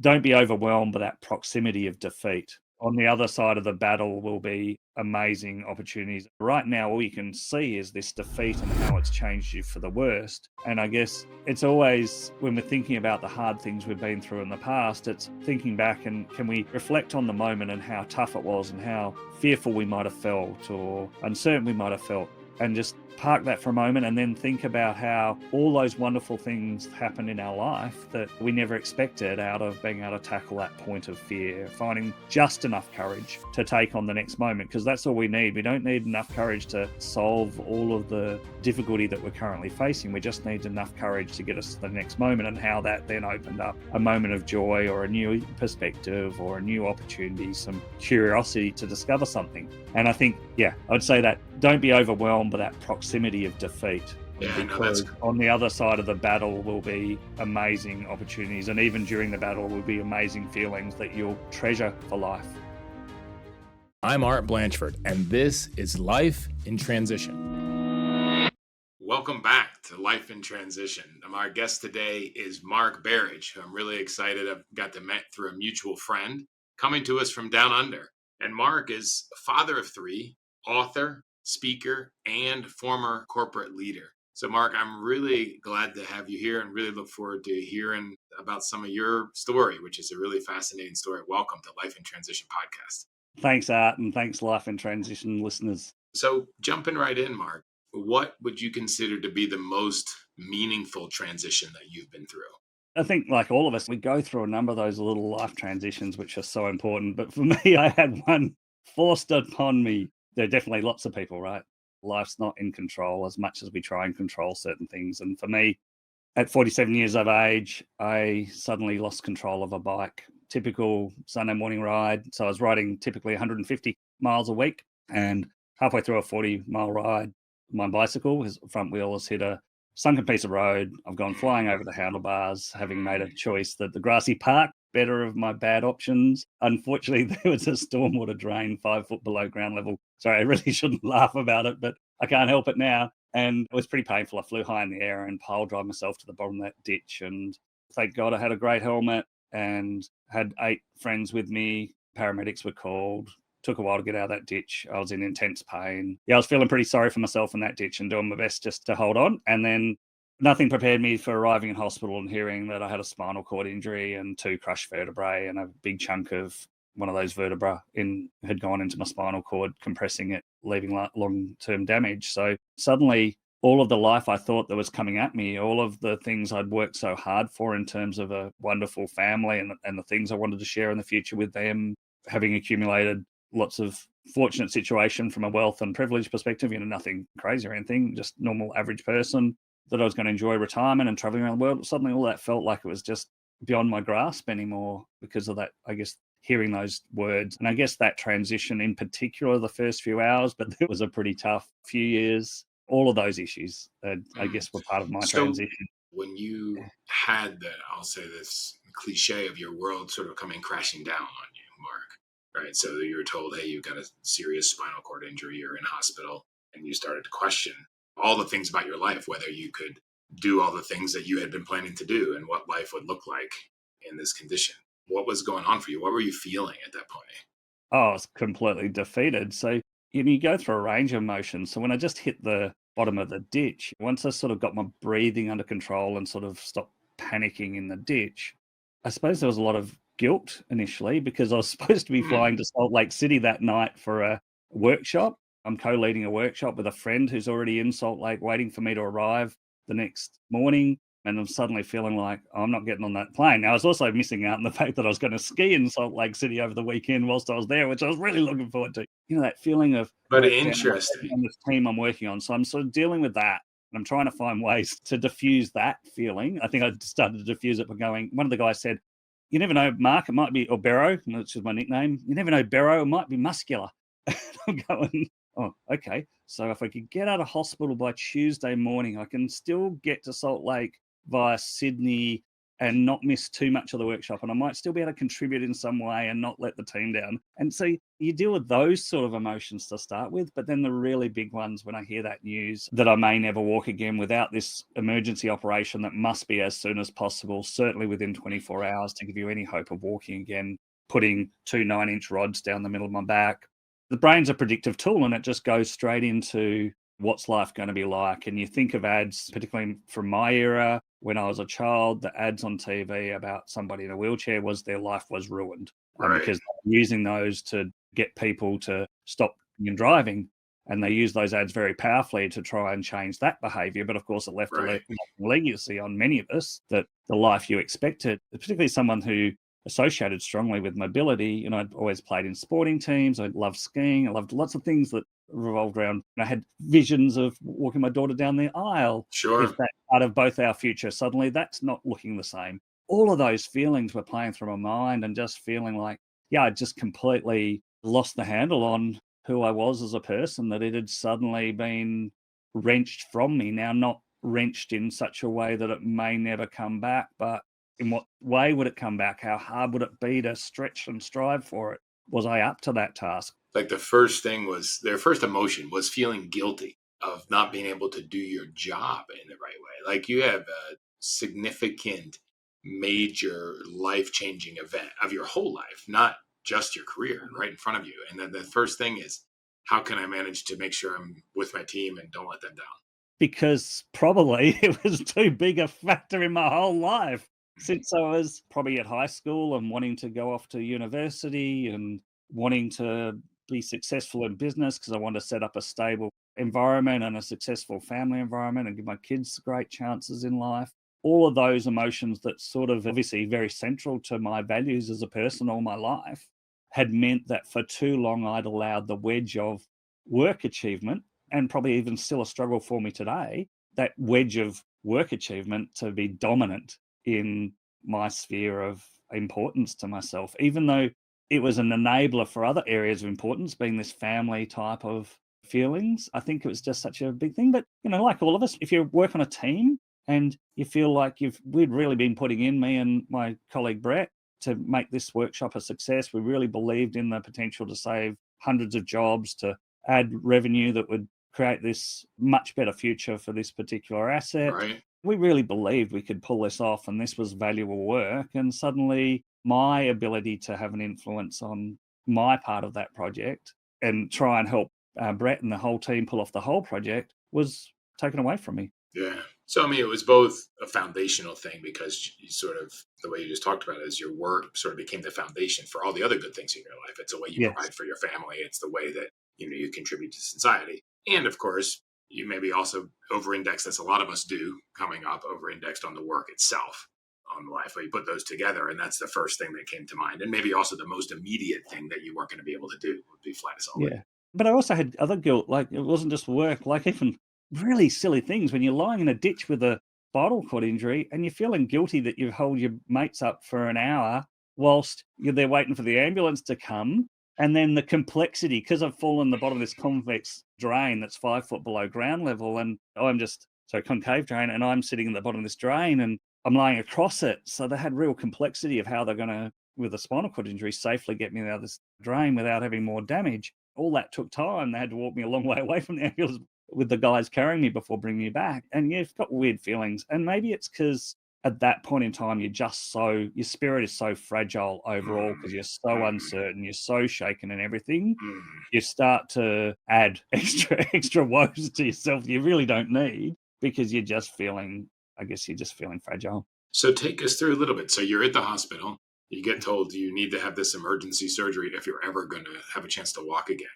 don't be overwhelmed by that proximity of defeat. On the other side of the battle will be amazing opportunities. Right now, all you can see is this defeat and how it's changed you for the worst. And I guess it's always, when we're thinking about the hard things we've been through in the past, it's thinking back and can we reflect on the moment and how tough it was and how fearful we might have felt or uncertain we might have felt, and just park that for a moment and then think about how all those wonderful things happen in our life that we never expected out of being able to tackle that point of fear, finding just enough courage to take on the next moment, because that's all we need. We don't need enough courage to solve all of the difficulty that we're currently facing. We just need enough courage to get us to the next moment, and how that then opened up a moment of joy or a new perspective or a new opportunity, some curiosity to discover something. And I think, I would say that don't be overwhelmed by that proximity of defeat, because on the other side of the battle will be amazing opportunities, and even during the battle will be amazing feelings that you'll treasure for life. I'm Art Blanchford, and this is Life in Transition. Welcome back to Life in Transition. Our guest today is Mark Berridge, who I'm really excited I've got to meet through a mutual friend, coming to us from down under. And Mark is a father of three, author, speaker, and former corporate leader. So Mark, I'm really glad to have you here and really look forward to hearing about some of your story, which is a really fascinating story. Welcome to Life in Transition podcast. Thanks, Art, and thanks, Life in Transition listeners. So jumping right in, Mark, what would you consider to be the most meaningful transition that you've been through? I think, like all of us, we go through a number of those little life transitions, which are so important. But for me, I had one forced upon me. There are definitely lots of people, right? Life's not in control as much as we try and control certain things. And for me, at 47 years of age, I suddenly lost control of a bike. Typical Sunday morning ride. So I was riding typically 150 miles a week. And halfway through a 40-mile ride, my bicycle, his front wheel has hit a sunken piece of road. I've gone flying over the handlebars, having made a choice that the grassy park, better of my bad options. Unfortunately, there was a stormwater drain 5 foot below ground level. Sorry, I really shouldn't laugh about it, but I can't help it now. And it was pretty painful. I flew high in the air and pile drive myself to the bottom of that ditch. And thank God I had a great helmet and had 8 friends with me. Paramedics were called. Took a while to get out of that ditch. I was in intense pain. I was feeling pretty sorry for myself in that ditch and doing my best just to hold on. And then nothing prepared me for arriving in hospital and hearing that I had a spinal cord injury and 2 crushed vertebrae, and a big chunk of one of those vertebrae had gone into my spinal cord, compressing it, leaving long-term damage. So suddenly, all of the life I thought that was coming at me, all of the things I'd worked so hard for in terms of a wonderful family and the things I wanted to share in the future with them, having accumulated lots of fortunate situation from a wealth and privilege perspective, nothing crazy or anything, just normal average person, that I was going to enjoy retirement and traveling around the world. Suddenly all that felt like it was just beyond my grasp anymore because of that, I guess, hearing those words. And I guess that transition in particular, the first few hours, but it was a pretty tough few years. All of those issues, I guess, were part of my transition. When you had I'll say this cliche of your world sort of coming crashing down on you, Mark, right? So you were told, hey, you've got a serious spinal cord injury, you're in hospital, and you started to question all the things about your life, whether you could do all the things that you had been planning to do and what life would look like in this condition. What was going on for you? What were you feeling at that point? Oh, I was completely defeated. So you go through a range of emotions. So when I just hit the bottom of the ditch, once I sort of got my breathing under control and sort of stopped panicking in the ditch, I suppose there was a lot of guilt initially because I was supposed to be flying to Salt Lake City that night for a workshop. I'm co-leading a workshop with a friend who's already in Salt Lake waiting for me to arrive the next morning. And I'm suddenly feeling like I'm not getting on that plane. Now, I was also missing out on the fact that I was going to ski in Salt Lake City over the weekend whilst I was there, which I was really looking forward to. That feeling of Interesting on this team I'm working on. So I'm sort of dealing with that. And I'm trying to find ways to diffuse that feeling. I think I started to diffuse it by going, one of the guys said, you never know, Mark, it might be, or Barrow, which is my nickname. You never know, Barrow, it might be muscular. I'm going, oh, okay. So if I could get out of hospital by Tuesday morning, I can still get to Salt Lake via Sydney and not miss too much of the workshop. And I might still be able to contribute in some way and not let the team down. And so you deal with those sort of emotions to start with. But then the really big ones, when I hear that news that I may never walk again without this emergency operation that must be as soon as possible, certainly within 24 hours to give you any hope of walking again, putting 2 9-inch rods down the middle of my back. The brain's a predictive tool and it just goes straight into what's life going to be like. And you think of ads, particularly from my era, when I was a child, the ads on TV about somebody in a wheelchair was their life was ruined, Right. because they're using those to get people to stop driving. And they use those ads very powerfully to try and change that behavior. But of course, it left Right. a legacy on many of us that the life you expected, particularly someone who associated strongly with mobility. I'd always played in sporting teams. I loved skiing. I loved lots of things that revolved around. I had visions of walking my daughter down the aisle. Sure. If that's part of both our future, suddenly that's not looking the same. All of those feelings were playing through my mind and just feeling like, I just completely lost the handle on who I was as a person, that it had suddenly been wrenched from me. Now, not wrenched in such a way that it may never come back, but in what way would it come back? How hard would it be to stretch and strive for it? Was I up to that task? Like the first thing was their first emotion was feeling guilty of not being able to do your job in the right way. Like you have a significant, major life changing event of your whole life, not just your career right in front of you. And then the first thing is, how can I manage to make sure I'm with my team and don't let them down? Because probably it was too big a factor in my whole life since I was probably at high school and wanting to go off to university and wanting to be successful in business because I wanted to set up a stable environment and a successful family environment and give my kids great chances in life. All of those emotions that sort of obviously very central to my values as a person all my life had meant that for too long I'd allowed the wedge of work achievement, and probably even still a struggle for me today, that wedge of work achievement to be dominant in my sphere of importance to myself, even though it was an enabler for other areas of importance, being this family type of feelings. I think it was just such a big thing. But, like all of us, if you work on a team and you feel like we'd really been putting in, me and my colleague Brett, to make this workshop a success. We really believed in the potential to save hundreds of jobs, to add revenue that would create this much better future for this particular asset. Right. We really believed we could pull this off and this was valuable work. And suddenly my ability to have an influence on my part of that project and try and help Brett and the whole team pull off the whole project was taken away from me. Yeah. So, I mean, it was both a foundational thing because you sort of, the way you just talked about it, is your work sort of became the foundation for all the other good things in your life. It's the way you Yes. provide for your family. It's the way that, you contribute to society. And of course, you maybe also over-indexed, as a lot of us do coming up, over-indexed on the work itself, on life. But you put those together, and that's the first thing that came to mind. And maybe also the most immediate thing that you weren't going to be able to do would be fly to Salt Lake. Yeah. But I also had other guilt, like it wasn't just work, like even really silly things when you're lying in a ditch with a spinal cord injury and you're feeling guilty that you hold your mates up for an hour whilst you're there waiting for the ambulance to come. And then the complexity, because I've fallen in the bottom of this convex drain that's 5 foot below ground level, and concave drain, and I'm sitting in the bottom of this drain and I'm lying across it. So they had real complexity of how they're going to, with a spinal cord injury, safely get me out of this drain without having more damage. All that took time. They had to walk me a long way away from the ambulance with the guys carrying me before bringing me back. And you've got weird feelings. And maybe it's because at that point in time, your spirit is so fragile overall because you're so uncertain, you're so shaken and everything. You start to add extra woes to yourself you really don't need because you're just feeling fragile. So take us through a little bit. So you're at the hospital. You get told you need to have this emergency surgery if you're ever going to have a chance to walk again.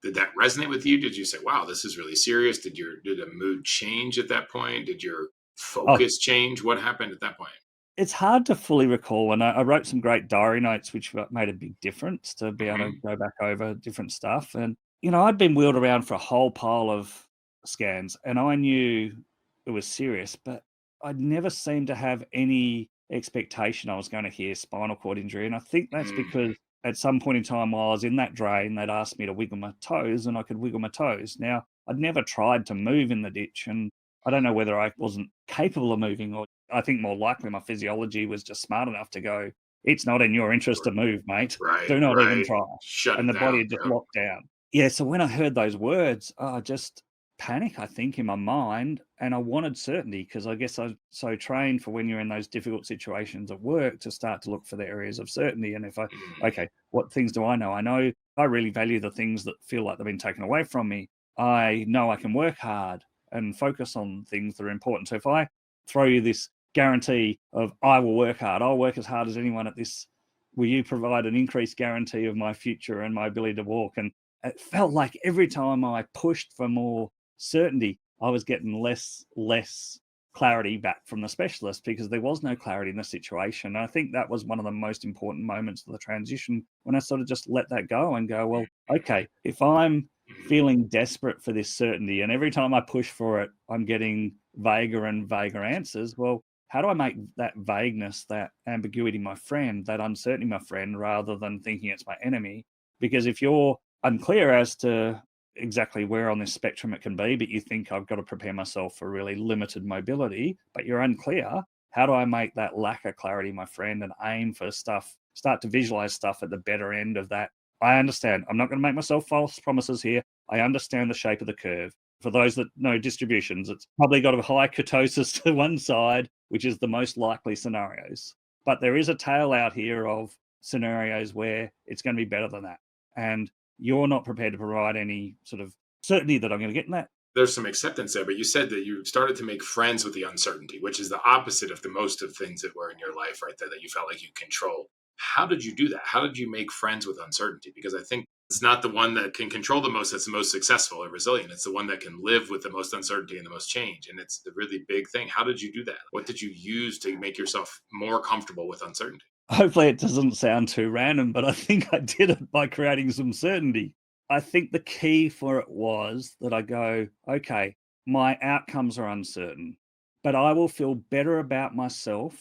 Did that resonate with you? Did you say, "Wow, this is really serious"? Did a mood change at that point? Did your Oh, focus change? What happened at that point? it's hard to fully recall, and I wrote some great diary notes, which made a big difference to be able to Mhm. go back over different stuff. And I'd been wheeled around for a whole pile of scans, and I knew it was serious, but I'd never seemed to have any expectation I was going to hear spinal cord injury. And I think that's Mm. because at some point in time while I was in that drain, they'd asked me to wiggle my toes, and I could wiggle my toes. Now, I'd never tried to move in the ditch, and I don't know whether I wasn't capable of moving or I think more likely my physiology was just smart enough to go, it's not in your interest to move, mate. Right, Do not even right. try. Shut And it the body down. had just Yep. locked down. Yeah. So when I heard those words, I just panic, I think, in my mind. And I wanted certainty because I guess I was so trained for when you're in those difficult situations at work to start to look for the areas of certainty. And if I, Mm, okay, what things do I know? I know I really value the things that feel like they've been taken away from me. I know I can work hard and focus on things that are important. So if I throw you this guarantee of I will work hard, I'll work as hard as anyone at this, will you provide an increased guarantee of my future and my ability to walk? And it felt like every time I pushed for more certainty, I was getting less clarity back from the specialist because there was no clarity in the situation. And I think that was one of the most important moments of the transition when I sort of just let that go and go, well, okay, if I'm mm. feeling desperate for this certainty and every time I push for it, I'm getting vaguer and vaguer answers, well, how do I make that vagueness, that ambiguity my friend, that uncertainty my friend, rather than thinking it's my enemy? Because if you're unclear as to exactly where on this spectrum it can be, but you think I've got to prepare myself for really limited mobility, but you're unclear, how do I make that lack of clarity my friend and aim for stuff, start to visualize stuff at the better end of that? I understand. I'm not going to make myself false promises here. I understand the shape of the curve. For those that know distributions, it's probably got a high kurtosis to one side, which is the most likely scenarios. But there is a tail out here of scenarios where it's going to be better than that. And you're not prepared to provide any sort of certainty that I'm going to get in that. There's some acceptance there, but you said that you started to make friends with the uncertainty, which is the opposite of the most of things that were in your life right there that you felt like you control. How did you do that? How did you make friends with uncertainty? Because I think it's not the one that can control the most that's the most successful or resilient. It's the one that can live with the most uncertainty and the most change. And it's the really big thing. How did you do that? What did you use to make yourself more comfortable with uncertainty? Hopefully, it doesn't sound too random, but I think I did it by creating some certainty. I think the key for it was that I go, okay, my outcomes are uncertain, but I will feel better about myself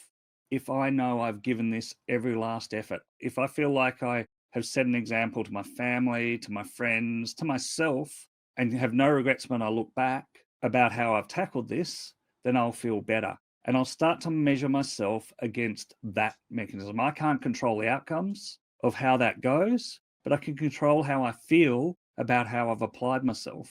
if I know I've given this every last effort. If I feel like I have set an example to my family, to my friends, to myself, and have no regrets when I look back about how I've tackled this, then I'll feel better. And I'll start to measure myself against that mechanism. I can't control the outcomes of how that goes, but I can control how I feel about how I've applied myself.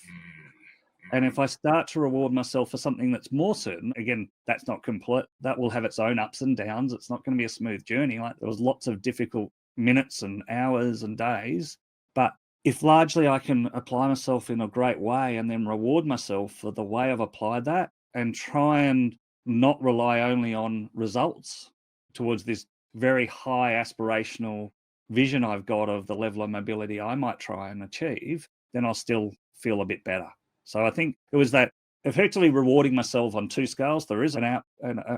And if I start to reward myself for something that's more certain, again, that's not complete. That will have its own ups and downs. It's not going to be a smooth journey. Like there was lots of difficult minutes and hours and days. But if largely I can apply myself in a great way and then reward myself for the way I've applied that and try and not rely only on results towards this very high aspirational vision I've got of the level of mobility I might try and achieve, then I'll still feel a bit better. So I think it was that effectively rewarding myself on two scales. There is a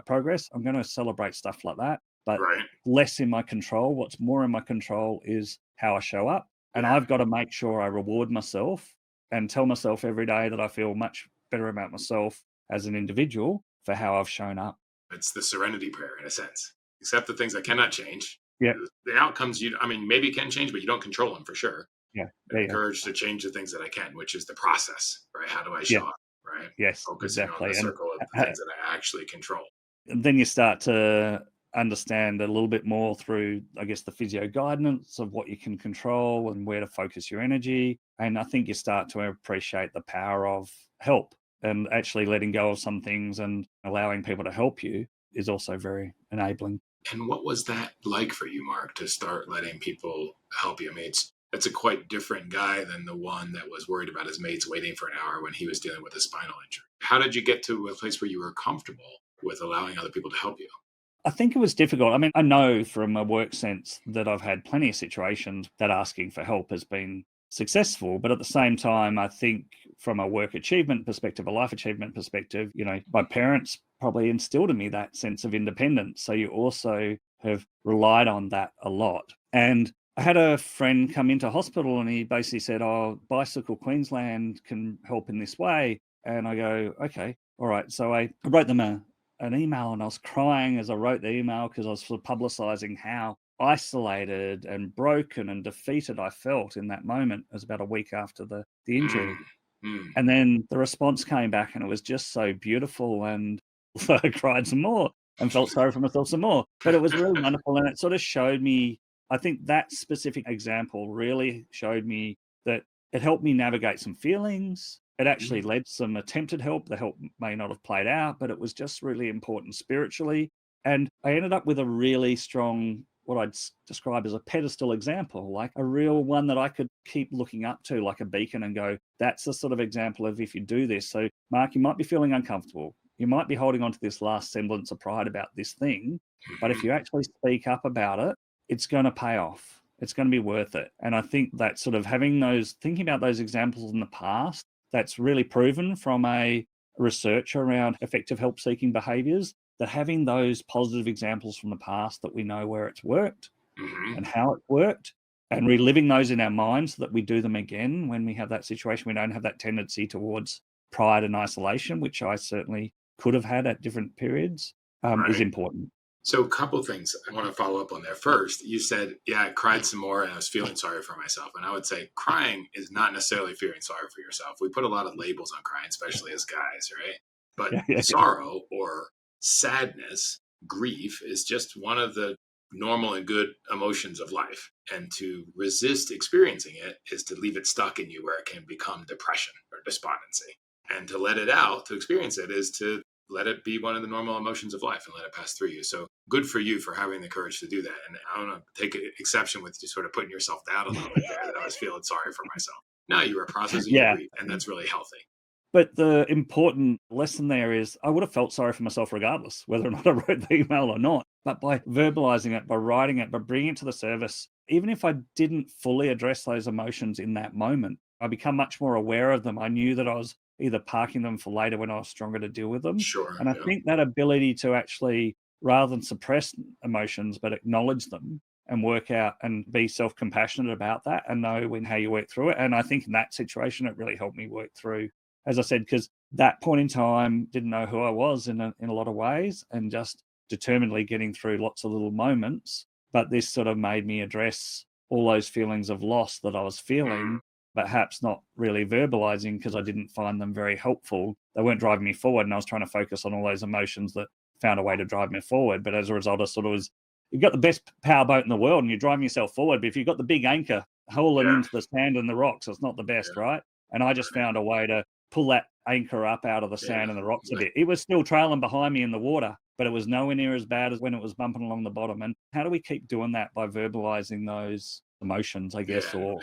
progress. I'm going to celebrate stuff like that, but Right. less in my control. What's more in my control is how I show up. And Yeah. I've got to make sure I reward myself and tell myself every day that I feel much better about myself as an individual for how I've shown up. It's the serenity prayer in a sense. Accept the things that cannot change. Yeah, The outcomes I mean, maybe can change, but you don't control them for sure. yeah, And yeah, yeah, encouraged to change the things that I can, which is the process, right? How do I yeah, show up, right? yes, Focusing on the exactly. And circle of the things that I actually control. then you start to understand a little bit more through, I guess, the physio guidance of what you can control and where to focus your energy. And I think you start to appreciate the power of help and actually letting go of some things and allowing people to help you is also very enabling. And what was that like for you, Mark, to start letting people help you? I mean, it's a quite different guy than the one that was worried about his mates waiting for an hour when he was dealing with a spinal injury. How did you get to a place where you were comfortable with allowing other people to help you? I think it was difficult. I mean, I know from a work sense that I've had plenty of situations that asking for help has been successful. But at the same time, I think from a work achievement perspective, a life achievement perspective, my parents probably instilled in me that sense of independence. So you also have relied on that a lot. And I had a friend come into hospital and he basically said, oh, Bicycle Queensland can help in this way. And I go, okay, all right. So I wrote them an email and I was crying as I wrote the email because I was sort of publicizing how isolated and broken and defeated I felt in that moment. It was about a week after the injury. Mm, mm. And then the response came back and it was just so beautiful. And so I cried some more. and felt sorry for myself some more. But it was really wonderful. And it sort of showed me, I think that specific example really showed me that it helped me navigate some feelings. It actually led to some attempted help. The help may not have played out, but it was just really important spiritually. And I ended up with a really strong, what I'd describe as a pedestal example, like a real one that I could keep looking up to, like a beacon, and go, that's the sort of example of if you do this. So, Mark, you might be feeling uncomfortable. You might be holding on to this last semblance of pride about this thing. But if you actually speak up about it, it's going to pay off. It's going to be worth it. And I think that sort of thinking about those examples in the past, that's really proven from a research around effective help seeking behaviors, that having those positive examples from the past that we know where it's worked and how it worked, and reliving those in our minds so that we do them again when we have that situation. We don't have that tendency towards pride and isolation, which I certainly could have had at different periods, is important. So, a couple things I want to follow up on there. First, you said, yeah, I cried some more and I was feeling sorry for myself. And I would say crying is not necessarily feeling sorry for yourself. We put a lot of labels on crying, especially as guys, right? But Yeah. sorrow or sadness, grief is just one of the normal and good emotions of life. And to resist experiencing it is to leave it stuck in you where it can become depression or despondency. And to let it out, to experience it, is to let it be one of the normal emotions of life and let it pass through you. So good for you for having the courage to do that. And I want to take exception with you sort of putting yourself down a little bit there, that I was feeling sorry for myself. No, you were processing your Yeah. grief, and that's really healthy. But the important lesson there is I would have felt sorry for myself regardless, whether or not I wrote the email or not. But by verbalizing it, by writing it, by bringing it to the surface, even if I didn't fully address those emotions in that moment, I become much more aware of them. I knew that I was either parking them for later when I was stronger to deal with them. Sure. And I think that ability to actually, rather than suppress emotions, but acknowledge them and work out and be self-compassionate about that and know how you work through it. And I think in that situation, it really helped me work through, as I said, because that point in time, didn't know who I was in a lot of ways, and just determinedly getting through lots of little moments. But this sort of made me address all those feelings of loss that I was feeling, but perhaps not really verbalizing because I didn't find them very helpful. They weren't driving me forward, and I was trying to focus on all those emotions that found a way to drive me forward. But as a result, I sort of was, you've got the best powerboat in the world and you're driving yourself forward, but if you've got the big anchor hauling into the sand and the rocks, it's not the best, right? And I just found a way to pull that anchor up out of the sand and the rocks a bit. It was still trailing behind me in the water, but it was nowhere near as bad as when it was bumping along the bottom. And how do we keep doing that? By verbalizing those emotions, I guess, or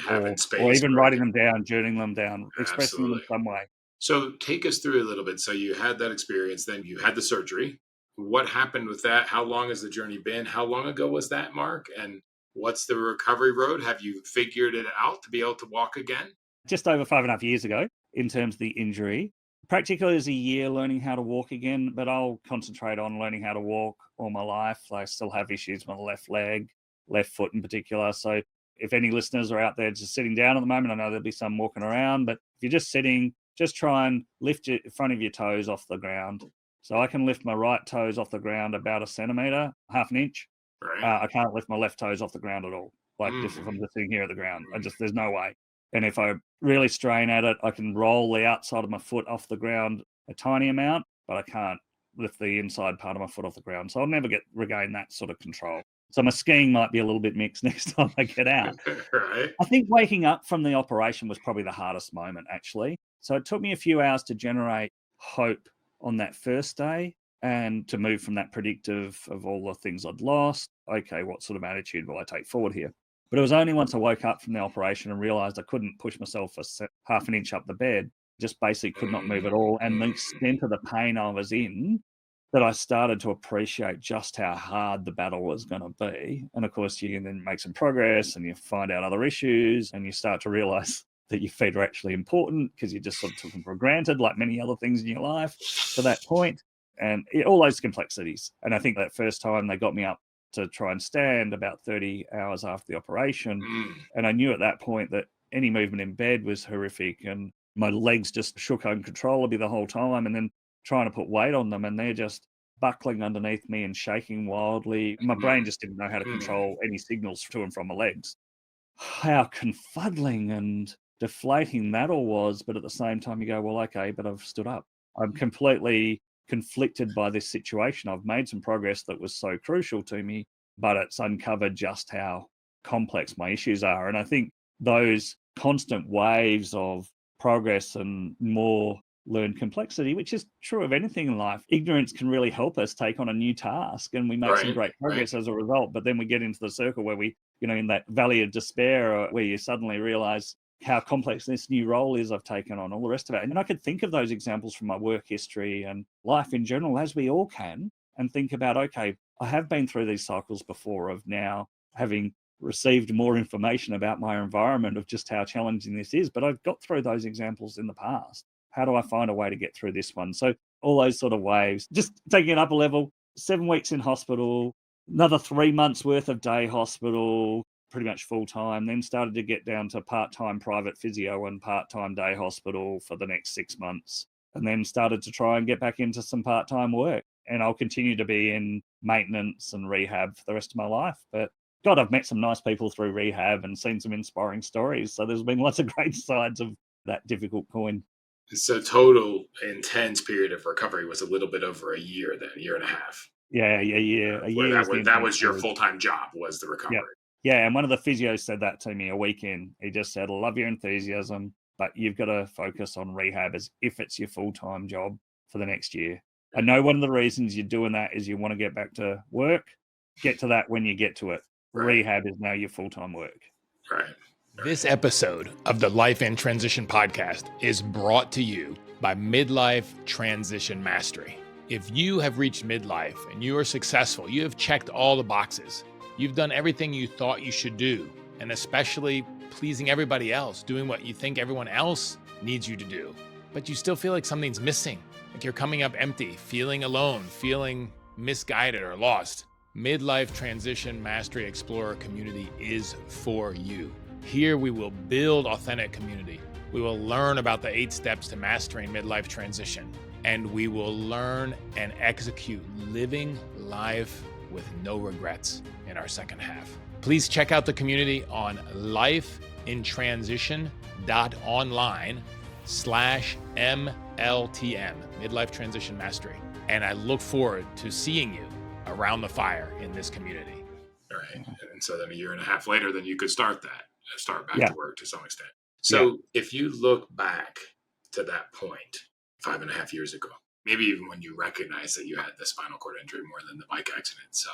even writing them down, journaling them down, expressing them in some way. So take us through a little bit. So you had that experience, then you had the surgery. What happened with that? How long has the journey been? How long ago was that, Mark? And what's the recovery road? Have you figured it out to be able to walk again? Just over 5.5 years ago, in terms of the injury. Practically is a year learning how to walk again, but I'll concentrate on learning how to walk all my life. I still have issues with my left leg, left foot in particular. So if any listeners are out there just sitting down at the moment, I know there'll be some walking around, but if you're just sitting, just try and lift your front of your toes off the ground. So I can lift my right toes off the ground about a centimetre, half an inch. I can't lift my left toes off the ground at all. Like just if I'm just sitting here at the ground, there's no way. And if I really strain at it, I can roll the outside of my foot off the ground a tiny amount, but I can't lift the inside part of my foot off the ground. So I'll never regain that sort of control. So my skiing might be a little bit mixed next time I get out. I think waking up from the operation was probably the hardest moment, actually. So it took me a few hours to generate hope on that first day and to move from that predictive of all the things I'd lost. Okay, what sort of attitude will I take forward here? But it was only once I woke up from the operation and realized I couldn't push myself half an inch up the bed, just basically could not move at all. And the extent of the pain I was in, that I started to appreciate just how hard the battle was going to be. And of course, you can then make some progress and you find out other issues and you start to realize that your feet are actually important because you just sort of took them for granted, like many other things in your life to that point. And all those complexities. And I think that first time they got me up to try and stand about 30 hours after the operation. And I knew at that point that any movement in bed was horrific and my legs just shook uncontrollably the whole time, and then trying to put weight on them and they're just buckling underneath me and shaking wildly. My brain just didn't know how to control any signals to and from my legs. How confuddling and deflating that all was. But at the same time you go, well, okay, but I've stood up. I'm completely conflicted by this situation. I've made some progress that was so crucial to me, but it's uncovered just how complex my issues are. And I think those constant waves of progress and more learned complexity, which is true of anything in life. Ignorance can really help us take on a new task, and we make some Right, great right. progress as a result. But then we get into the circle where we, in that valley of despair, where you suddenly realize how complex this new role is I've taken on, all the rest of it. And I could think of those examples from my work history and life in general, as we all can, and think about, okay, I have been through these cycles before of now having received more information about my environment of just how challenging this is, but I've got through those examples in the past. How do I find a way to get through this one? So all those sort of waves, just taking it up a level, 7 weeks in hospital, another 3 months worth of day hospital, pretty much full time, then started to get down to part-time private physio and part-time day hospital for the next 6 months, and then started to try and get back into some part-time work. And I'll continue to be in maintenance and rehab for the rest of my life. But God, I've met some nice people through rehab and seen some inspiring stories. So there's been lots of great sides of that difficult coin. So total intense period of recovery was a little bit over a year then, a year and a half. Yeah. A Where year was the that intense was your period. full-time job, was the Yeah. recovery. Yeah. And one of the physios said that to me a week in. He just said, I love your enthusiasm, but you've got to focus on rehab as if it's your full-time job for the next year. I know one of the reasons you're doing that is you want to get back to work. Get to that when you get to it. Right. Rehab is now your full-time work. Right. This episode of the Life in Transition podcast is brought to you by Midlife Transition Mastery. If you have reached midlife and you are successful, you have checked all the boxes, you've done everything you thought you should do, and especially pleasing everybody else, doing what you think everyone else needs you to do, but you still feel like something's missing, like you're coming up empty, feeling alone, feeling misguided or lost. Midlife Transition Mastery Explorer community is for you. Here we will build authentic community. We will learn about the 8 steps to mastering midlife transition, and we will learn and execute living life with no regrets in our second half. Please check out the community on lifeintransition.online/MLTM, Midlife Transition Mastery. And I look forward to seeing you around the fire in this community. All right. And so then a year and a half later, then you could start back to work to some extent. So if you look back to that point 5.5 years ago, maybe even when you recognize that you had the spinal cord injury more than the bike accident. So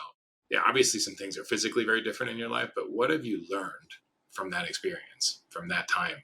yeah, obviously some things are physically very different in your life, but what have you learned from that experience, from that time?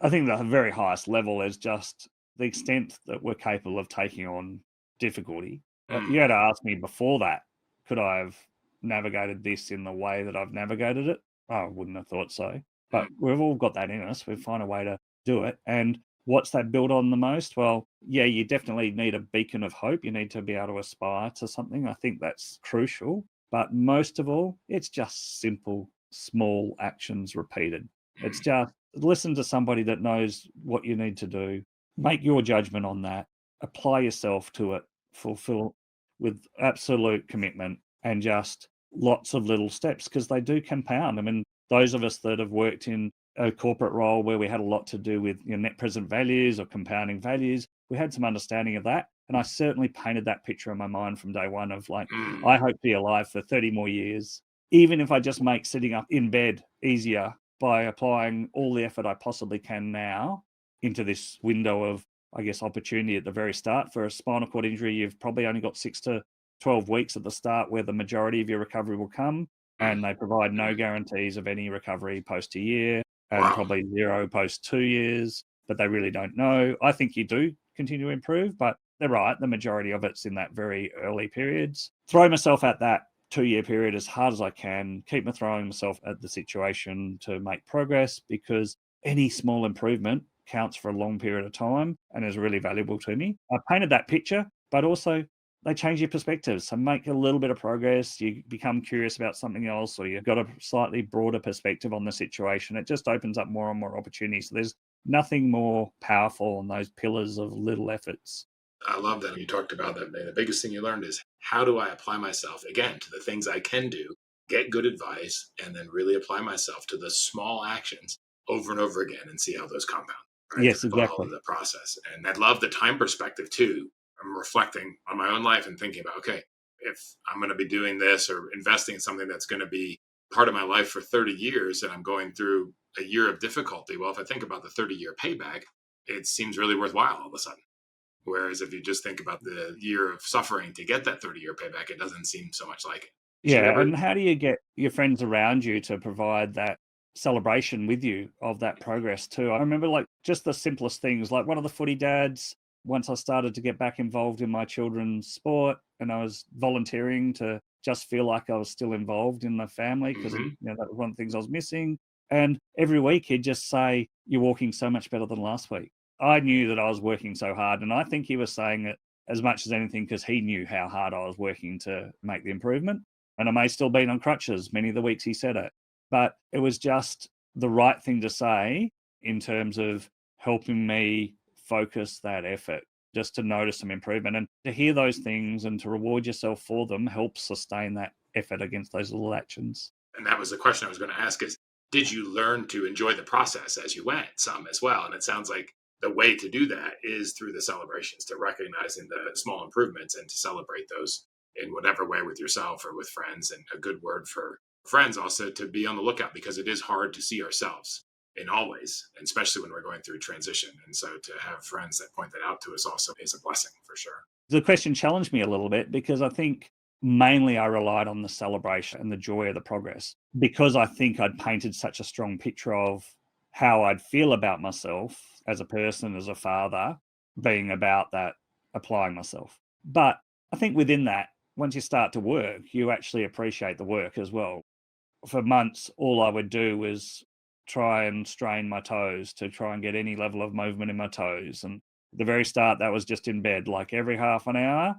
I think the very highest level is just the extent that we're capable of taking on difficulty. You had to ask me before that, could I have navigated this in the way that I've navigated it? I wouldn't have thought so. But we've all got that in us. We find a way to do it. And what's that built on the most? Well, yeah, you definitely need a beacon of hope. You need to be able to aspire to something. I think that's crucial. But most of all, it's just simple, small actions repeated. It's just listen to somebody that knows what you need to do. Make your judgment on that. Apply yourself to it. Fulfill with absolute commitment and just lots of little steps, because they do compound. I mean, those of us that have worked in a corporate role where we had a lot to do with net present values or compounding values, we had some understanding of that. And I certainly painted that picture in my mind from day one of like, I hope to be alive for 30 more years, even if I just make sitting up in bed easier by applying all the effort I possibly can now into this window of, I guess, opportunity at the very start. For a spinal cord injury, you've probably only got 6 to 12 weeks at the start where the majority of your recovery will come, and they provide no guarantees of any recovery post a year and probably 0 post 2 years, but they really don't know. I think you do continue to improve, but they're right. The majority of it's in that very early periods. Throw myself at that 2-year period as hard as I can, keep throwing myself at the situation to make progress, because any small improvement counts for a long period of time and is really valuable to me. I painted that picture, but also they change your perspectives. So make a little bit of progress, you become curious about something else, or you've got a slightly broader perspective on the situation. It just opens up more and more opportunities. So there's nothing more powerful than those pillars of little efforts. I love that you talked about that. The biggest thing you learned is, how do I apply myself, again, to the things I can do, get good advice, and then really apply myself to the small actions over and over again and see how those compound. Right? Yes, To follow exactly. the process. And I love the time perspective too. I'm reflecting on my own life and thinking about, okay, if I'm going to be doing this or investing in something that's going to be part of my life for 30 years and I'm going through a year of difficulty, well, if I think about the 30-year payback, it seems really worthwhile all of a sudden. Whereas if you just think about the year of suffering to get that 30-year payback, it doesn't seem so much like it. Do you Yeah, ever? and how do you get your friends around you to provide that celebration with you of that progress too? I remember like just the simplest things, like one of the footy dads, once I started to get back involved in my children's sport and I was volunteering to just feel like I was still involved in the family because Hmm. that was one of the things I was missing. And every week he'd just say, "You're walking so much better than last week." I knew that I was working so hard, and I think he was saying it as much as anything because he knew how hard I was working to make the improvement. And I may still be on crutches many of the weeks he said it, but it was just the right thing to say in terms of helping me focus that effort, just to notice some improvement. And to hear those things and to reward yourself for them helps sustain that effort against those little actions. And that was the question I was going to ask is, did you learn to enjoy the process as you went some as well? And it sounds like the way to do that is through the celebrations, to recognizing the small improvements and to celebrate those in whatever way with yourself or with friends. And a good word for friends also to be on the lookout because it is hard to see ourselves in all ways, and especially when we're going through transition. And so to have friends that point that out to us also is a blessing for sure. The question challenged me a little bit because I think mainly I relied on the celebration and the joy of the progress because I think I'd painted such a strong picture of how I'd feel about myself as a person, as a father, being about that, applying myself. But I think within that, once you start to work, you actually appreciate the work as well. For months, all I would do was try and strain my toes to try and get any level of movement in my toes. And at the very start, that was just in bed, like every half an hour,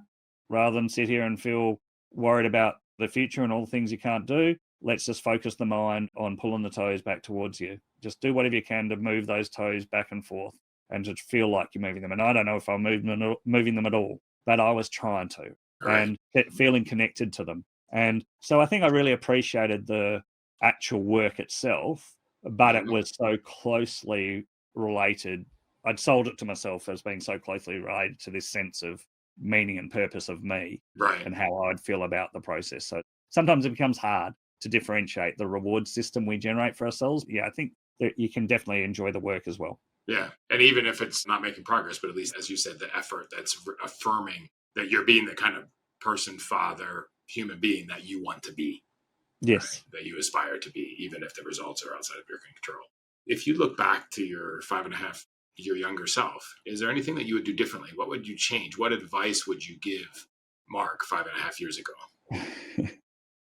rather than sit here and feel worried about the future and all the things you can't do. Let's just focus the mind on pulling the toes back towards you. Just do whatever you can to move those toes back and forth and to feel like you're moving them. And I don't know if I'm moving them at all, but I was trying to Right. and feeling connected to them. And so I think I really appreciated the actual work itself, but it Mhm. was so closely related. I'd sold it to myself as being so closely related to this sense of meaning and purpose of me Right. and how I'd feel about the process. So sometimes it becomes hard to differentiate the reward system we generate for ourselves. Yeah, I think that you can definitely enjoy the work as well. Yeah. And even if it's not making progress, but at least, as you said, the effort that's affirming that you're being the kind of person, father, human being that you want to be, right? Yes. That you aspire to be, even if the results are outside of your control. If you look back to your 5.5 year younger self, is there anything that you would do differently? What would you change? What advice would you give Mark 5.5 years ago?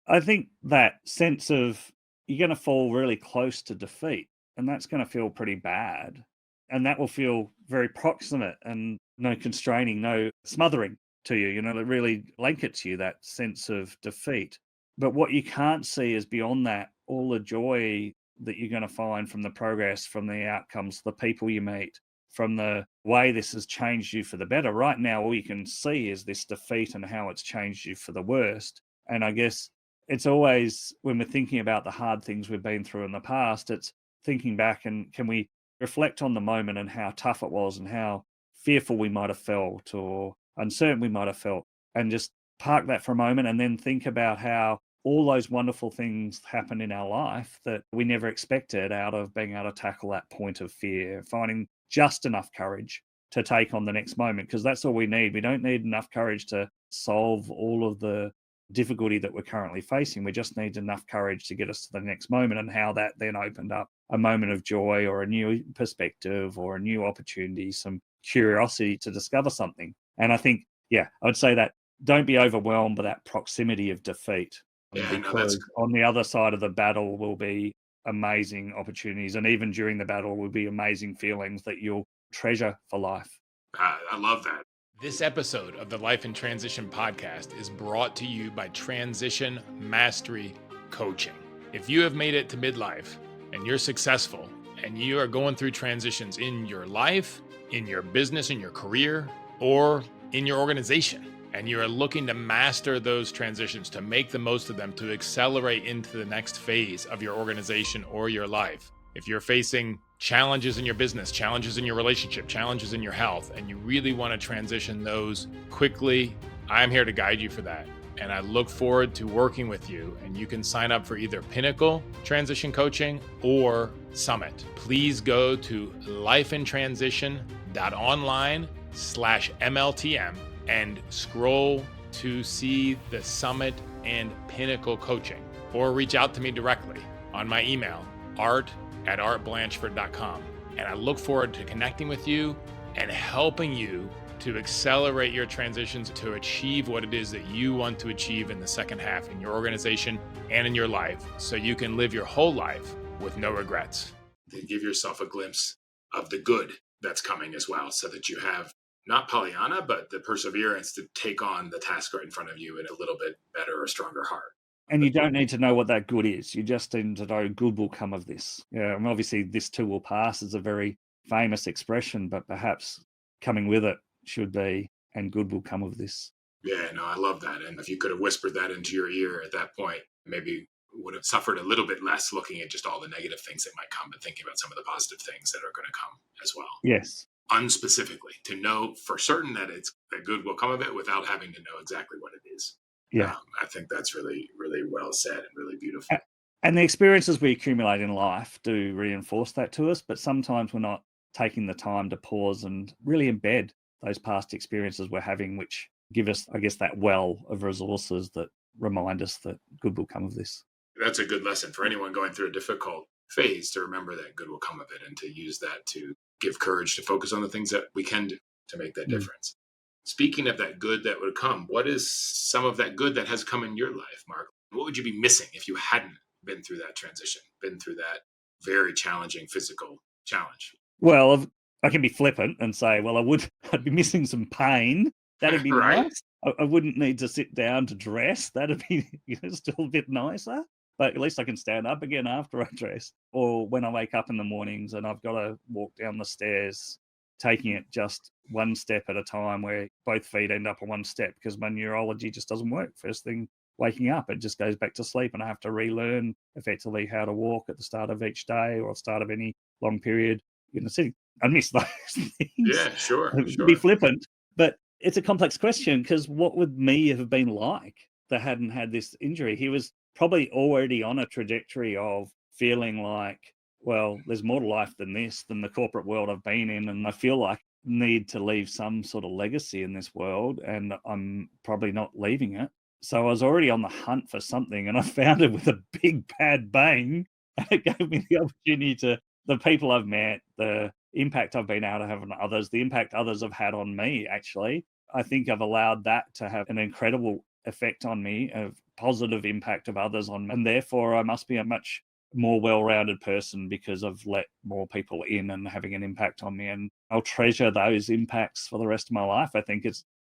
I think that sense of you're going to fall really close to defeat, and that's going to feel pretty bad. And that will feel very proximate and no constraining, no smothering to you, that really blankets you, that sense of defeat. But what you can't see is beyond that, all the joy that you're going to find from the progress, from the outcomes, the people you meet, from the way this has changed you for the better. Right now, all you can see is this defeat and how it's changed you for the worst. And I guess it's always when we're thinking about the hard things we've been through in the past, it's thinking back and can we reflect on the moment and how tough it was and how fearful we might have felt or uncertain we might have felt, and just park that for a moment and then think about how all those wonderful things happen in our life that we never expected out of being able to tackle that point of fear, finding just enough courage to take on the next moment, because that's all we need. We don't need enough courage to solve all of the difficulty that we're currently facing. We just need enough courage to get us to the next moment, and how that then opened up a moment of joy or a new perspective or a new opportunity, some curiosity to discover something. And I think, yeah, I would say that don't be overwhelmed by that proximity of defeat, Yeah, no, that's because on the other side of the battle will be amazing opportunities. And even during the battle will be amazing feelings that you'll treasure for life. I love that. This episode of the Life in Transition podcast is brought to you by Transition Mastery Coaching. If you have made it to midlife and you're successful and you are going through transitions in your life, in your business, in your career, or in your organization, and you are looking to master those transitions, to make the most of them, to accelerate into the next phase of your organization or your life, if you're facing challenges in your business, challenges in your relationship, challenges in your health, and you really want to transition those quickly, I'm here to guide you for that. And I look forward to working with you. And you can sign up for either Pinnacle Transition Coaching or Summit. Please go to lifeintransition.online/MLTM and scroll to see the Summit and Pinnacle Coaching, or reach out to me directly on my email, art@artblanchford.com. And I look forward to connecting with you and helping you to accelerate your transitions to achieve what it is that you want to achieve in the second half in your organization and in your life, so you can live your whole life with no regrets. To give yourself a glimpse of the good that's coming as well, so that you have not Pollyanna, but the perseverance to take on the task right in front of you in a little bit better or stronger heart. And you don't need to know what that good is. You just need to know good will come of this. Yeah, and obviously this too will pass is a very famous expression, but perhaps coming with it should be, and good will come of this. Yeah, no, I love that. And if you could have whispered that into your ear at that point, maybe would have suffered a little bit less looking at just all the negative things that might come, but thinking about some of the positive things that are going to come as well. Yes. Unspecifically, to know for certain that that good will come of it without having to know exactly what it is. Yeah. I think that's really, really well said and really beautiful. And the experiences we accumulate in life do reinforce that to us, but sometimes we're not taking the time to pause and really embed those past experiences we're having, which give us, I guess, that well of resources that remind us that good will come of this. That's a good lesson for anyone going through a difficult phase, to remember that good will come of it and to use that to give courage to focus on the things that we can do to make that difference. Speaking of that good that would come, what is some of that good that has come in your life, Mark? What would you be missing if you hadn't been through that transition, been through that very challenging physical challenge? Well, I can be flippant and say, well, I'd be missing some pain. That'd be Right? nice. I wouldn't need to sit down to dress. That'd be still a bit nicer. But at least I can stand up again after I dress. Or when I wake up in the mornings and I've got to walk down the stairs, taking it just one step at a time, where both feet end up on one step, because my neurology just doesn't work first thing waking up. It just goes back to sleep, and I have to relearn effectively how to walk at the start of each day or start of any long period in the city. I miss those things. Yeah, sure, To be sure. flippant, but it's a complex question, because what would me have been like that hadn't had this injury? He was probably already on a trajectory of feeling like, well, there's more to life than this, than the corporate world I've been in, and I feel like I need to leave some sort of legacy in this world, and I'm probably not leaving it. So I was already on the hunt for something, and I found it with a big bad bang. And it gave me the opportunity to, the people I've met, the impact I've been able to have on others, the impact others have had on me, actually. I think I've allowed that to have an incredible effect on me, a positive impact of others on me. And therefore, I must be a much more well-rounded person because I've let more people in and having an impact on me. And I'll treasure those impacts for the rest of my life.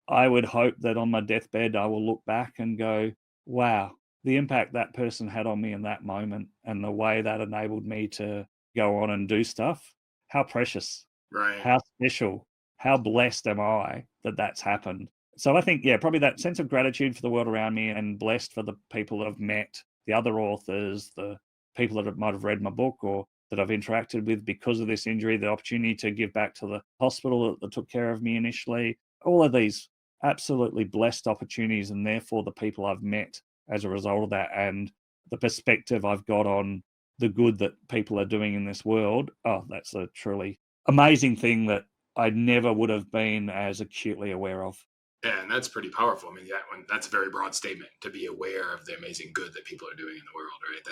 I would hope that on my deathbed, I will look back and go, wow, the impact that person had on me in that moment and the way that enabled me to go on and do stuff. How precious, Right. how special, how blessed am I that that's happened. So I think, yeah, probably that sense of gratitude for the world around me, and blessed for the people that I've met, the other authors, the people that might have read my book or that I've interacted with because of this injury, the opportunity to give back to the hospital that took care of me initially, all of these absolutely blessed opportunities, and therefore the people I've met as a result of that, and the perspective I've got on the good that people are doing in this world. Oh, that's a truly amazing thing that I never would have been as acutely aware of. Yeah, and that's pretty powerful. I mean, that's a very broad statement, to be aware of the amazing good that people are doing in the world, right?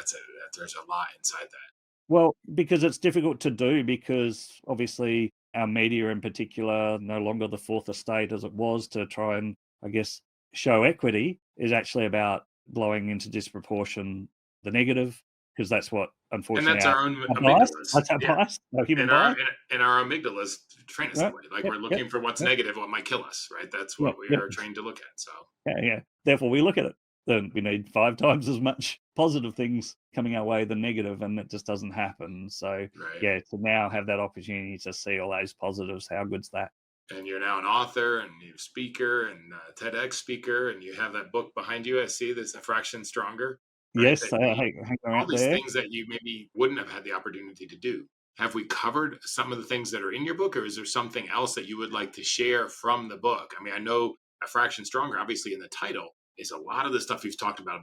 There's a lot inside that. Well, because it's difficult to do, because obviously our media in particular, no longer the fourth estate as it was, to try and, I guess, show equity, is actually about blowing into disproportion the negative, because that's what, And unfortunately, that's our own our bias, amygdalas. that's our Yeah. bias, our human And our bias. and our amygdalas train us that Right. way. Like, Yep, we're yep, looking for what's yep, negative, what might kill us, right? That's yep, what we yep. are trained to look at. So, Yeah, yeah. Therefore, we look at it. Then we need 5 times as much positive things coming our way than negative, and it just doesn't happen. So, right. yeah, to now have that opportunity to see all those positives, how good's that? And you're now an author and you speaker and TEDx speaker, and you have that book behind you. I see that's A Fraction Stronger, right? Yes, hang All out these there. things that you maybe wouldn't have had the opportunity to do Have we covered some of the things that are in your book, or is there something else that you would like to share from the book? I mean, I know A Fraction Stronger, obviously in the title, is a lot of the stuff you've talked about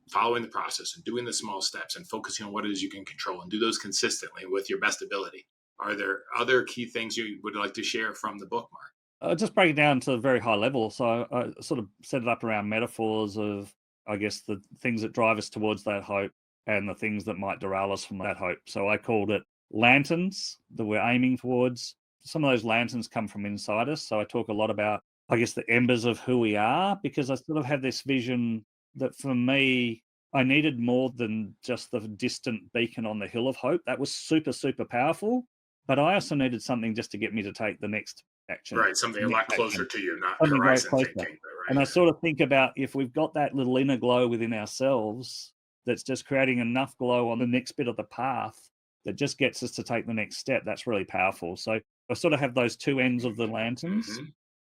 following the process and doing the small steps and focusing on what it is you can control and do those consistently with your best ability. Are there other key things you would like to share from the book, Mark? Just break it down to a very high level. So I sort of set it up around metaphors of, I guess, the things that drive us towards that hope and the things that might derail us from that hope. So I called it lanterns that we're aiming towards. Some of those lanterns come from inside us. So I talk a lot about, I guess, the embers of who we are, because I sort of have this vision that for me, I needed more than just the distant beacon on the hill of hope. That was super, super powerful. But I also needed something just to get me to take the next action. Right, something a Next lot closer action. to you, not Something very horizon closer. thinking, but And I right. sort of think about if we've got that little inner glow within ourselves that's just creating enough glow on the next bit of the path that just gets us to take the next step, that's really powerful. So I sort of have those two ends of the lanterns. Mm-hmm.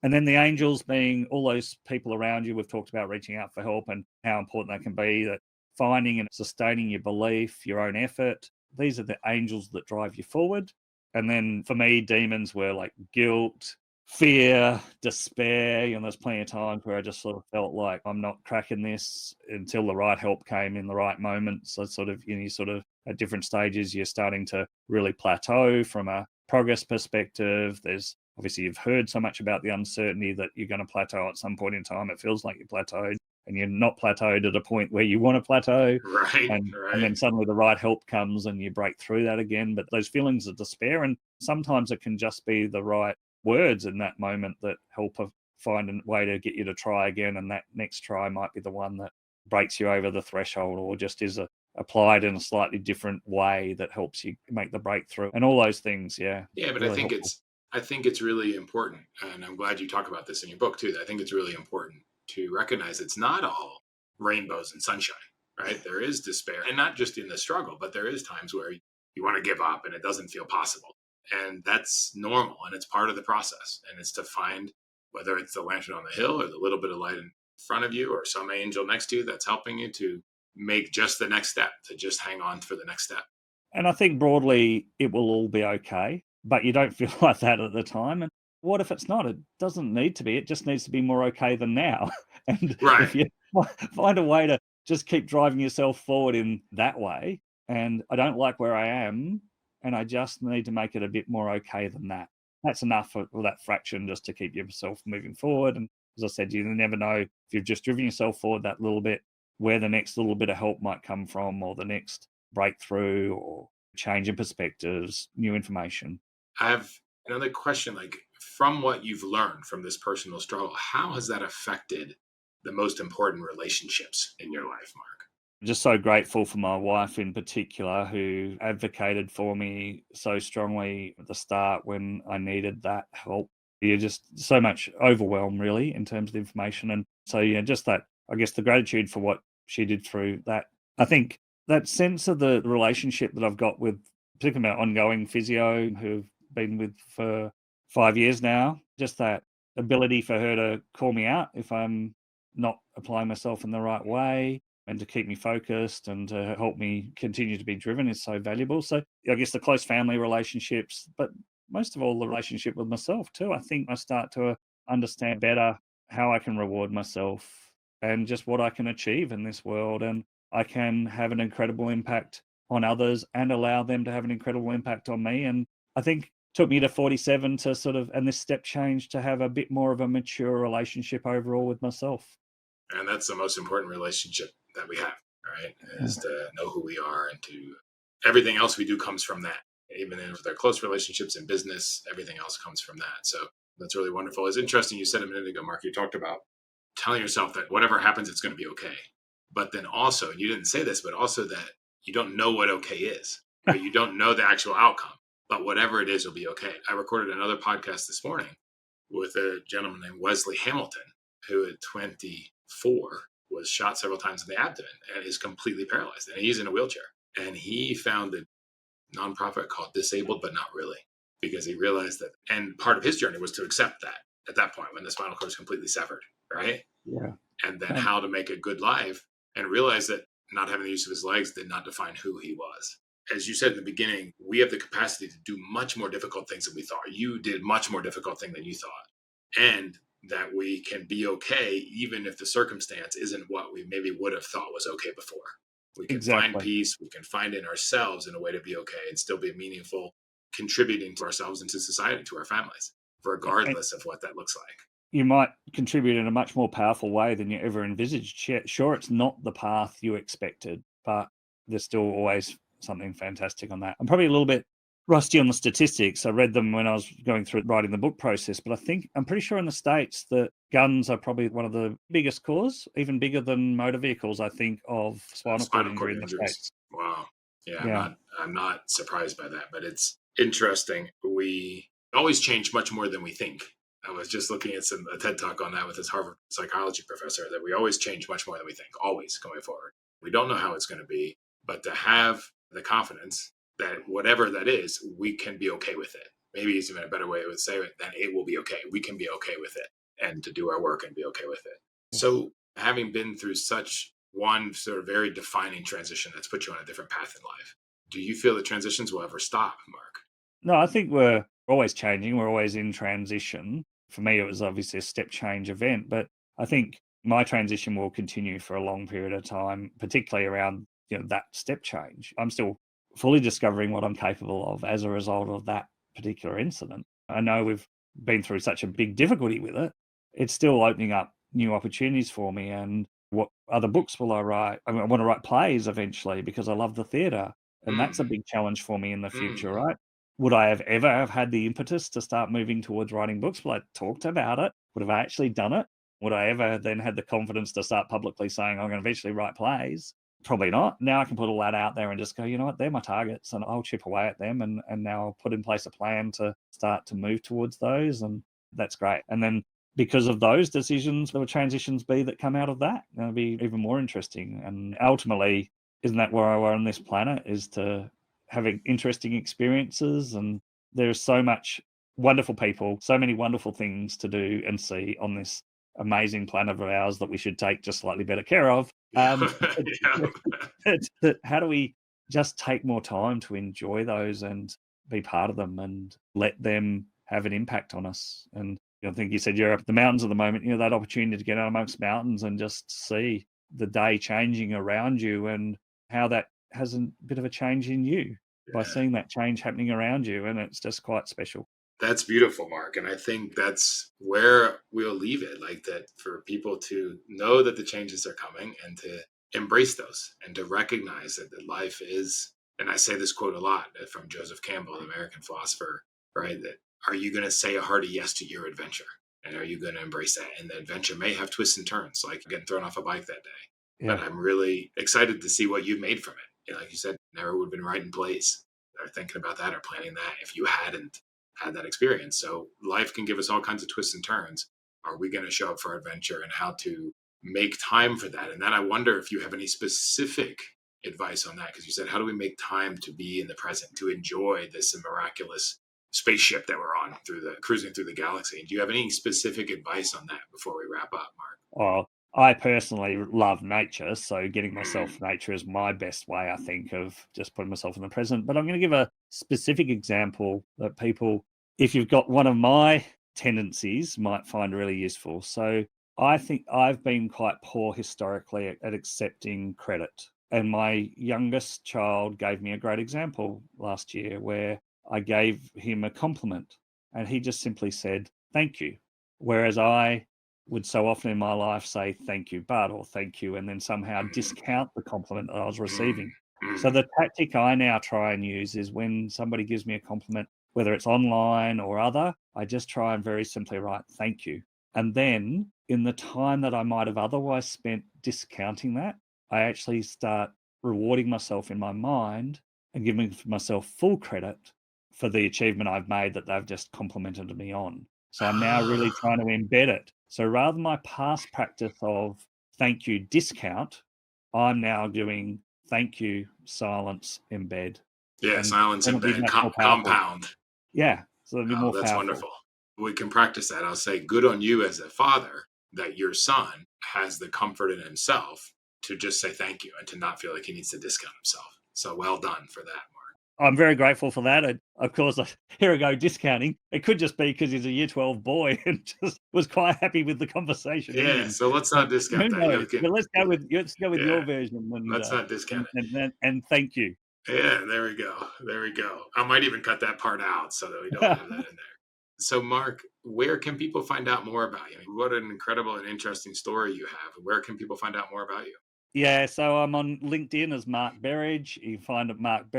And then the angels being all those people around you. We've talked about reaching out for help and how important that can be, that finding and sustaining your belief, your own effort. These are the angels that drive you forward. And then for me, demons were like guilt, fear, despair. There's plenty of times where I just sort of felt like I'm not cracking this until the right help came in the right moment. So sort of, you sort of at different stages, you're starting to really plateau from a progress perspective. There's obviously you've heard so much about the uncertainty that you're going to plateau at some point in time. It feels like you're plateaued and you're not plateaued at a point where you want to plateau. Right, And right. then suddenly the right help comes and you break through that again. But those feelings of despair, and sometimes it can just be the right words in that moment that help find a way to get you to try again. And that next try might be the one that breaks you over the threshold or just is applied in a slightly different way that helps you make the breakthrough and all those things. Yeah, Yeah, but really helpful. I think it's really important, and I'm glad you talk about this in your book too. That I think it's really important to recognize it's not all rainbows and sunshine, right? There is despair, and not just in the struggle, but there is times where you want to give up and it doesn't feel possible, and that's normal, and it's part of the process. And it's to find whether it's the lantern on the hill or the little bit of light in front of you, or some angel next to you that's helping you to make just the next step, to just hang on for the next step. And I think broadly it will all be okay, but you don't feel like that at the time. And what if it's not? It doesn't need to be. It just needs to be more okay than now. And Right. if you find a way to just keep driving yourself forward in that way, and I don't like where I am, and I just need to make it a bit more okay than that. That's enough for that fraction just to keep yourself moving forward. And as I said, you never know if you've just driven yourself forward that little bit, where the next little bit of help might come from, or the next breakthrough or change in perspectives, new information. I have another question, like from what you've learned from this personal struggle, how has that affected the most important relationships in your life, Mark? Just so grateful for my wife in particular, who advocated for me so strongly at the start when I needed that help. You're just so much overwhelmed, really, in terms of information. And so, yeah, just that, I guess, the gratitude for what she did through that. I think that sense of the relationship that I've got with, particularly my ongoing physio, who've been with for 5 years now, just that ability for her to call me out if I'm not applying myself in the right way and to keep me focused and to help me continue to be driven is so valuable. So I guess the close family relationships, but most of all the relationship with myself too. I think I start to understand better how I can reward myself and just what I can achieve in this world. And I can have an incredible impact on others and allow them to have an incredible impact on me. And I think it took me to 47 to sort of, and this step change to have a bit more of a mature relationship overall with myself. And that's the most important relationship that we have, right? Is to know who we are and to everything else we do comes from that. Even if they're close relationships in business, everything else comes from that. So that's really wonderful. It's interesting. You said a minute ago, Mark, you talked about telling yourself that whatever happens, it's going to be okay. But then also, you didn't say this, but also that you don't know what okay is, right? You don't know the actual outcome, but whatever it is, will be okay. I recorded another podcast this morning with a gentleman named Wesley Hamilton, who at 24 was shot several times in the abdomen and is completely paralyzed. And he's in a wheelchair. And he founded a nonprofit called Disabled But Not Really, because he realized that, and part of his journey was to accept that at that point when the spinal cord is completely severed, right? Yeah. And then Um, how to make a good life and realize that not having the use of his legs did not define who he was. as you said in the beginning, we have the capacity to do much more difficult things than we thought. You did much more difficult thing than you thought. And that we can be okay even if the circumstance isn't what we maybe would have thought was okay before. We can find Exactly. peace, we can find in ourselves in a way to be okay and still be meaningful, contributing to ourselves and to society, to our families, And regardless of what that looks like. you might contribute in a much more powerful way than you ever envisaged. Sure, it's not the path you expected, but there's still always something fantastic on that. I'm probably a little bit rusty on the statistics. I read them when I was going through writing the book process, but I'm pretty sure in the States that guns are probably one of the biggest cause, even bigger than motor vehicles, I think, of spinal cord Spinal injury cord in the injuries. States. Wow. Yeah, Yeah, I'm not surprised by that, but it's interesting. We always change much more than we think. I was just looking at a TED talk on that with this Harvard psychology professor, that we always change much more than we think, always going forward. We don't know how it's going to be, but to have the confidence that whatever that is, we can be okay with it. Maybe it's even a better way to say it, that it will be okay. We can be okay with it, and to do our work and be okay with it. yes. So, having been through such one sort of very defining transition that's put you on a different path in life, do you feel the transitions will ever stop, Mark? No, I think we're always changing. We're always in transition. For me, it was obviously a step change event, but I think my transition will continue for a long period of time, particularly around that step change. I'm still fully discovering what I'm capable of as a result of that particular incident. I know we've been through such a big difficulty with it. It's still opening up new opportunities for me. And what other books will I write? I mean, I want to write plays eventually because I love the theatre. And that's a Mm, big challenge for me in the future, mm, right? Would I have ever have had the impetus to start moving towards writing books? Well, I talked about it. Would have I actually done it? Would I ever then had the confidence to start publicly saying I'm going to eventually write plays? Probably not. Now I can put all that out there and just go, you know what, they're my targets and I'll chip away at them and now I'll put in place a plan to start to move towards those. And that's great. And then because of those decisions, there will transitions be that come out of that. That'll be even more interesting. And ultimately, isn't that where I are on this planet, is to having interesting experiences, and there's so much wonderful people, so many wonderful things to do and see on this amazing planet of ours that we should take just slightly better care of. yeah. Yeah. How do we just take more time to enjoy those and be part of them and let them have an impact on us? And I think you said you're up the mountains at the moment, that opportunity to get out amongst mountains and just see the day changing around you and how that has a bit of a change in you by Yeah. seeing that change happening around you, and it's just quite special. That's beautiful, Mark. And I think that's where we'll leave it, like that, for people to know that the changes are coming and to embrace those and to recognize that life is, and I say this quote a lot from Joseph Campbell, the American philosopher, right? That are you going to say a hearty yes to your adventure? And are you going to embrace that? And the adventure may have twists and turns, like getting thrown off a bike that day. But Yeah. I'm really excited to see what you've made from it. Like you said, never would have been writing plays or thinking about that or planning that if you hadn't had that experience. So life can give us all kinds of twists and turns. Are we going to show up for adventure, and how to make time for that? And then I wonder if you have any specific advice on that, because you said, how do we make time to be in the present, to enjoy this miraculous spaceship that we're on through the cruising through the galaxy? Do you have any specific advice on that before we wrap up, Mark? Well, I personally love nature, so getting Mm, myself nature is my best way, I think, of just putting myself in the present. But I'm going to give a specific example that people, if you've got one of my tendencies, might find really useful. So I think I've been quite poor historically at accepting credit. And my youngest child gave me a great example last year where I gave him a compliment and he just simply said, thank you. Whereas I would so often in my life say thank you, but or thank you, and then somehow mm, discount the compliment that I was mm, receiving. So mm. the tactic I now try and use is when somebody gives me a compliment, whether it's online or other, I just try and very simply write thank you. And then in the time that I might have otherwise spent discounting that, I actually start rewarding myself in my mind and giving myself full credit for the achievement I've made that they've just complimented me on. So I'm now really Ah, trying to embed it. So rather than my past practice of thank you discount, I'm now doing thank you silence embed, yeah, and silence then and it'll be bed, much more powerful. compound. Yeah, so it'll be Oh, more that's powerful. wonderful. We can practice that. I'll say, good on you as a father that your son has the comfort in himself to just say thank you and to not feel like he needs to discount himself. So well done for that, Mark. I'm very grateful for that. And of course, here I go discounting. It could just be because he's a year 12 boy and just was quite happy with the conversation Yeah, ending. so let's But not who discount that. knows? But let's go with your Yeah, version let's not discount it. and thank you. Yeah, there we go. There we go. I might even cut that part out so that we don't have that in there. So, Mark, where can people find out more about you? I mean, what an incredible and interesting story you have. Where can people find out more about you? Yeah, so I'm on LinkedIn as Mark Berridge. You can find it at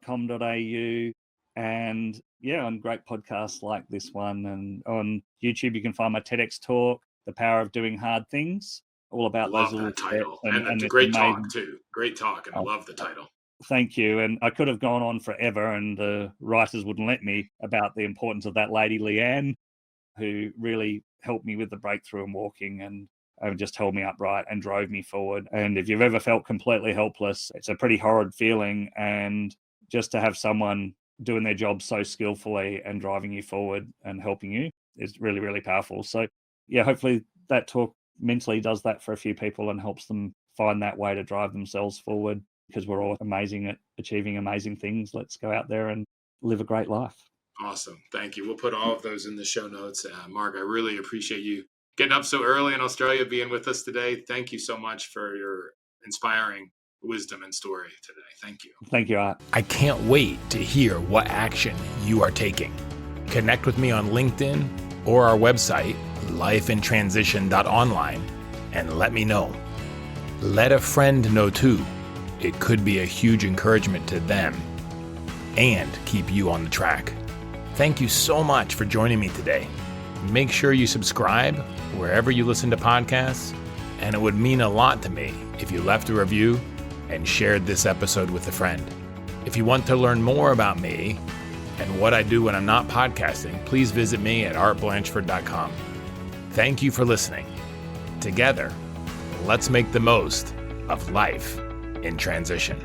markberridge.com.au. And yeah, on great podcasts like this one. And on YouTube, you can find my TEDx talk, The Power of Doing Hard Things, all about those Love little that steps. title. And And it's a it's great talk, amazing. too. Great talk. And I Oh, love the title. thank you. And I could have gone on forever, and the writers wouldn't let me, about the importance of that lady, Leanne, who really helped me with the breakthrough and walking and just held me upright and drove me forward. And if you've ever felt completely helpless, it's a pretty horrid feeling. And just to have someone doing their job so skillfully and driving you forward and helping you is really, really powerful. So yeah, hopefully that talk mentally does that for a few people and helps them find that way to drive themselves forward, because we're all amazing at achieving amazing things. Let's go out there and live a great life. Awesome. Thank you. We'll put all of those in the show notes. Mark, I really appreciate you getting up so early in Australia, being with us today. Thank you so much for your inspiring wisdom and story today. Thank you. Thank you, Art. I can't wait to hear what action you are taking. Connect with me on LinkedIn or our website, lifeintransition.online, and let me know. Let a friend know too. It could be a huge encouragement to them and keep you on the track. Thank you so much for joining me today. Make sure you subscribe wherever you listen to podcasts, and it would mean a lot to me if you left a review and shared this episode with a friend. If you want to learn more about me and what I do when I'm not podcasting, please visit me at artblanchford.com. Thank you for listening. Together, let's make the most of life in transition.